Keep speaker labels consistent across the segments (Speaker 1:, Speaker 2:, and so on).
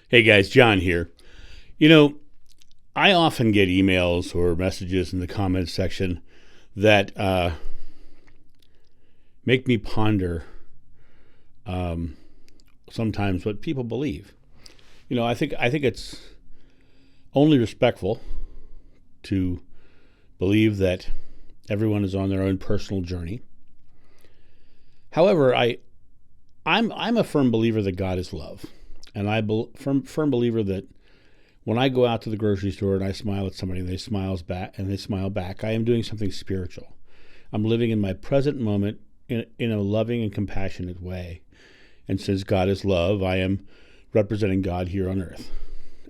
Speaker 1: Hey guys, John here. You know, I often get emails or messages in the comments section that make me ponder sometimes what people believe. I think it's only respectful to believe that everyone is on their own personal journey. However, I'm a firm believer that God is love, and firm believer that when I go out to the grocery store and I smile at somebody and they smile back, I am doing something spiritual. I'm living in my present moment in a loving and compassionate way. And since God is love, I am representing God here on earth.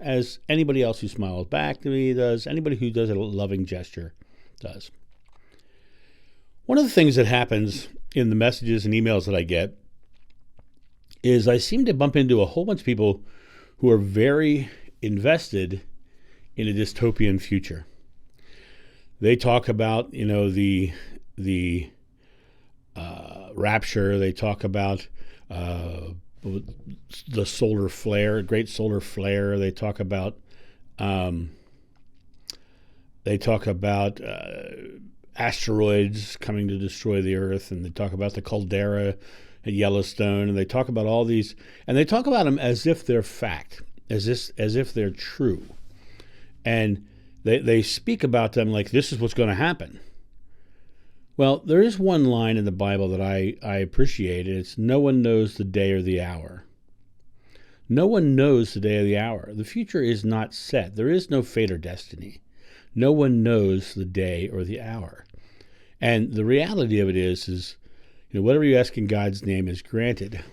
Speaker 1: As anybody else who smiles back to me does, anybody who does a loving gesture does. One of the things that happens in the messages and emails that I get is I seem to bump into a whole bunch of people who are very invested in a dystopian future. They talk about, the rapture. They talk about the solar flare, great solar flare. They talk about asteroids coming to destroy the Earth, and they talk about the caldera at Yellowstone, and they talk about all these, and they talk about them as if they're fact, as if they're true, and they speak about them like this is what's going to happen. Well, there is one line in the Bible that I appreciate, and it's no one knows the day or the hour. No one knows the day or the hour. The future is not set. There is no fate or destiny. No one knows the day or the hour. And the reality of it is whatever you ask in God's name is granted.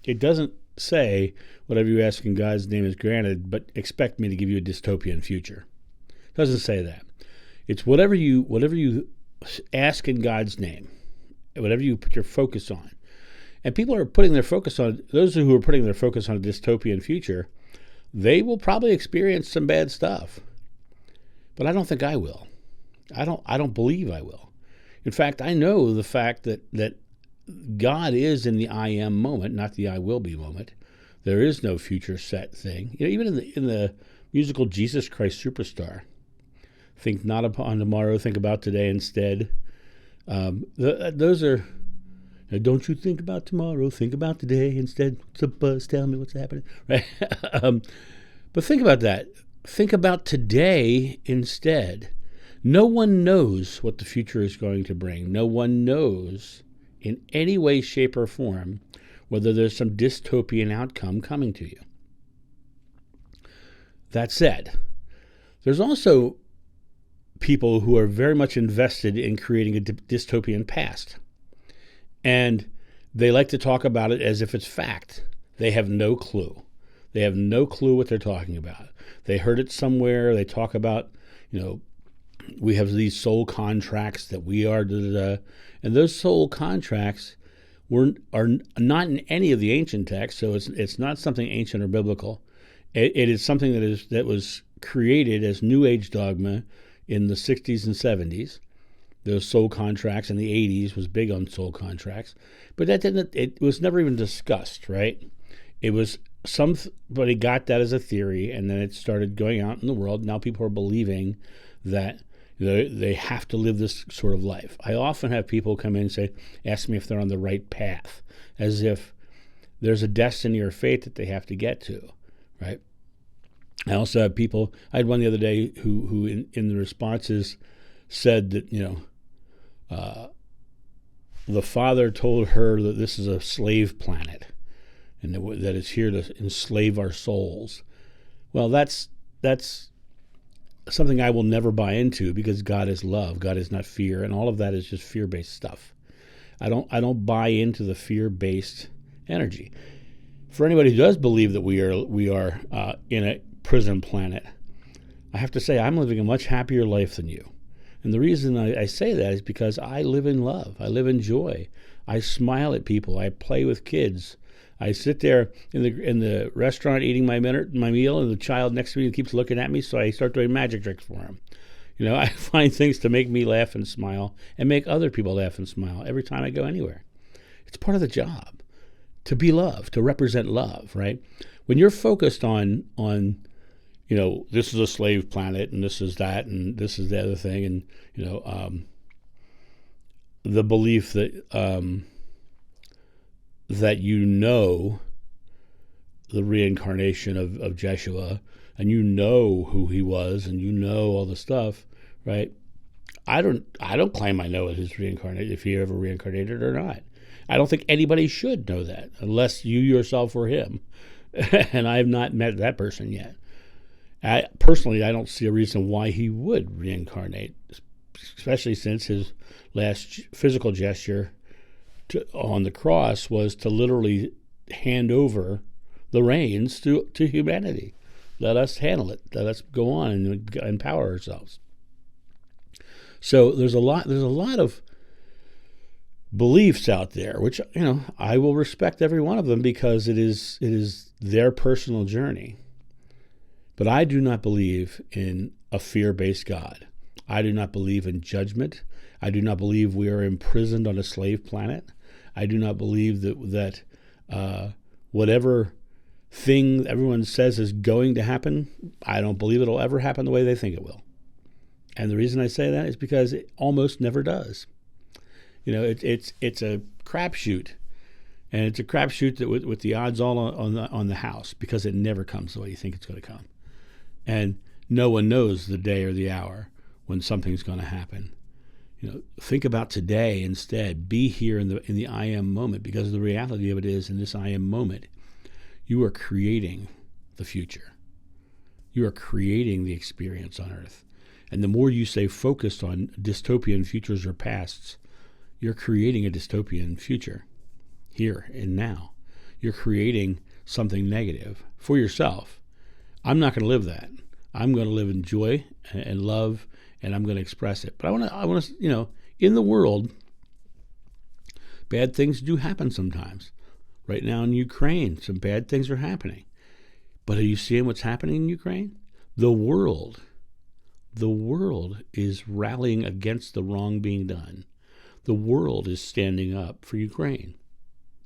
Speaker 1: It doesn't say whatever you ask in God's name is granted, but expect me to give you a dystopian future. It doesn't say that. It's whatever you ask in God's name, whatever you put your focus on. And people are putting their focus on, those who are putting their focus on a dystopian future, they will probably experience some bad stuff. But I don't think I will. I don't believe I will. In fact, I know the fact that God is in the I am moment, not the I will be moment. There is no future set thing. Even in the musical Jesus Christ Superstar, think not upon tomorrow, think about today instead. Those are, don't you think about tomorrow, think about today instead. What's the buzz? Tell me what's happening. Right? But think about that. Think about today instead. No one knows what the future is going to bring. No one knows in any way, shape, or form whether there's some dystopian outcome coming to you. That said, there's also people who are very much invested in creating a dystopian past. And they like to talk about it as if it's fact. They have no clue. They have no clue what they're talking about. They heard it somewhere. They talk about, we have these soul contracts that we are, and those soul contracts are not in any of the ancient texts, so it's not something ancient or biblical. It is something that was created as New Age dogma in the 60s and 70s. Those soul contracts in the 80s was big on soul contracts, but it was never even discussed, right? It was somebody got that as a theory, and then it started going out in the world. Now people are believing that they have to live this sort of life. I often have people come in and ask me if they're on the right path, as if there's a destiny or fate that they have to get to, right? I also have people, I had one the other day who in the responses said that, the Father told her that this is a slave planet and that it's here to enslave our souls. Well, that's something I will never buy into, because God is love. God is not fear, and all of that is just fear-based stuff. I don't buy into the fear-based energy. For anybody who does believe that we are in a prison planet, I have to say I'm living a much happier life than you. And the reason I say that is because I live in love. I live in joy. I smile at people. I play with kids. I sit there in the restaurant eating my meal, and the child next to me keeps looking at me, so I start doing magic tricks for him. I find things to make me laugh and smile and make other people laugh and smile every time I go anywhere. It's part of the job. to be love, to represent love, right? When you're focused on this is a slave planet and this is that and this is the other thing, and the belief that the reincarnation of Jeshua, and who he was, and all the stuff, right? I don't claim I know his reincarnation, if he ever reincarnated or not. I don't think anybody should know that unless you yourself were him. And I have not met that person yet. Personally, I don't see a reason why he would reincarnate, especially since his last physical gesture on the cross was to literally hand over the reins to humanity. Let us handle it. Let us go on and empower ourselves. So there's a lot of beliefs out there, which I will respect every one of them because it is their personal journey. But I do not believe in a fear-based God. I do not believe in judgment. I do not believe we are imprisoned on a slave planet. I do not believe that whatever thing everyone says is going to happen, I don't believe it'll ever happen the way they think it will. And the reason I say that is because it almost never does. It's a crapshoot, and it's a crapshoot that with the odds all on the house, because it never comes the way you think it's going to come, and no one knows the day or the hour when something's going to happen. Think about today instead. Be here in the I am moment, because the reality of it is, in this I am moment, you are creating the future. You are creating the experience on Earth. And the more you stay focused on dystopian futures or pasts, you're creating a dystopian future here and now. You're creating something negative for yourself. I'm not going to live that. I'm going to live in joy and love, and I'm going to express it. But I want to, in the world, bad things do happen sometimes. Right now in Ukraine, some bad things are happening. But are you seeing what's happening in Ukraine? The world is rallying against the wrong being done. The world is standing up for Ukraine.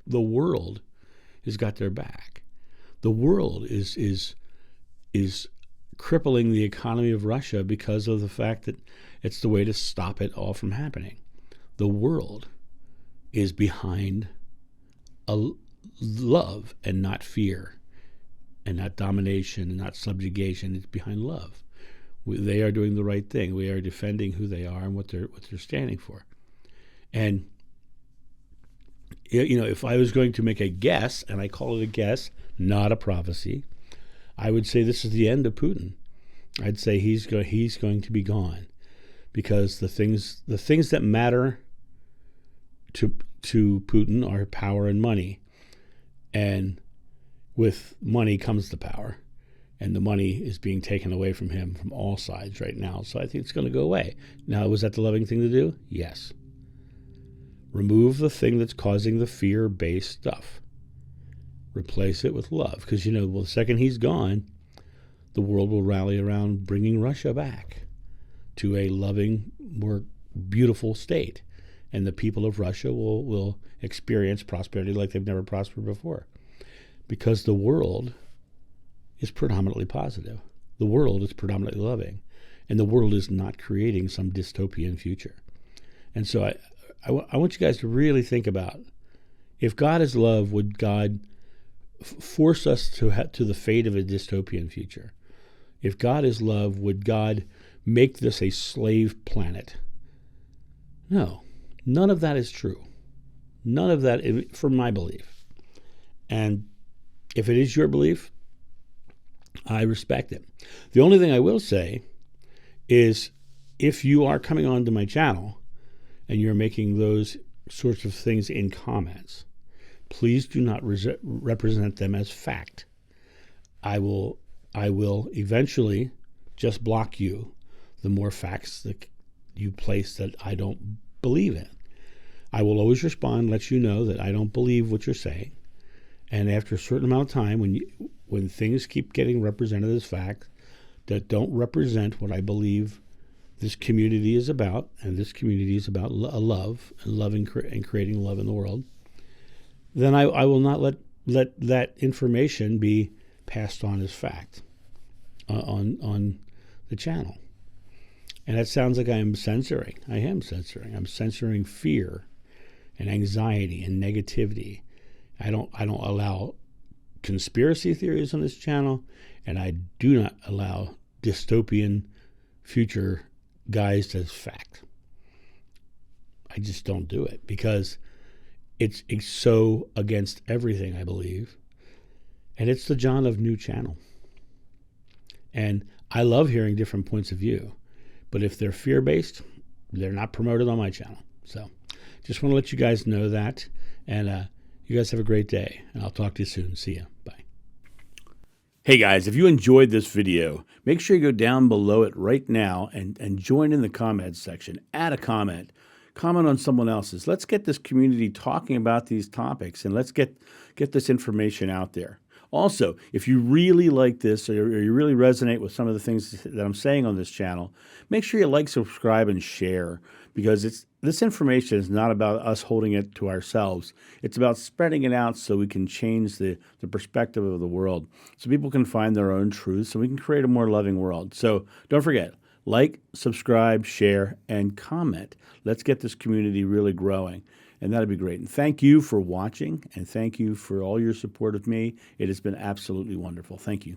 Speaker 1: The world has got their back. The world is crippling the economy of Russia because of the fact that it's the way to stop it all from happening. The world is behind a love and not fear, and not domination and not subjugation. It's behind love. They are doing the right thing. We are defending who they are and what they're standing for. And if I was going to make a guess, and I call it a guess, not a prophecy, I would say this is the end of Putin. I'd say he's going to be gone, because the things that matter to Putin are power and money, and with money comes the power, and the money is being taken away from him from all sides right now. So I think it's going to go away. Now, was that the loving thing to do? Yes. Remove the thing that's causing the fear-based stuff. Replace it with love, because the second he's gone, the world will rally around bringing Russia back to a loving, more beautiful state, and the people of Russia will experience prosperity like they've never prospered before, because the world is predominantly positive. The world is predominantly loving, and the world is not creating some dystopian future. And so I want you guys to really think about, if God is love, would God force us to the fate of a dystopian future? If God is love, would God make this a slave planet? No, none of that is true. None of that, from my belief. And if it is your belief, I respect it. The only thing I will say is, if you are coming onto my channel and you're making those sorts of things in comments, please do not represent them as fact. I will eventually just block you the more facts that you place that I don't believe in. I will always respond, let you know that I don't believe what you're saying. And after a certain amount of time, when things keep getting represented as fact that don't represent what I believe this community is about, and this community is about love and creating love in the world, then I will not let that information be passed on as fact on the channel. And that sounds like I am censoring. I am censoring. I'm censoring fear and anxiety and negativity. I don't allow conspiracy theories on this channel, and I do not allow dystopian future guised as fact. I just don't do it because it's so against everything I believe. And it's the John of New channel. And I love hearing different points of view. But if they're fear-based, they're not promoted on my channel. So just want to let you guys know that. And you guys have a great day. And I'll talk to you soon. See ya. Bye. Hey guys, if you enjoyed this video, make sure you go down below it right now and join in the comments section. Add a comment. Comment on someone else's. Let's get this community talking about these topics, and let's get this information out there. Also, if you really like this or you really resonate with some of the things that I'm saying on this channel, make sure you like, subscribe, and share, because this information is not about us holding it to ourselves. It's about spreading it out so we can change the perspective of the world, so people can find their own truth, so we can create a more loving world. So don't forget, like, subscribe, share, and comment. Let's get this community really growing, and that'd be great. And thank you for watching, and thank you for all your support of me. It has been absolutely wonderful. Thank you.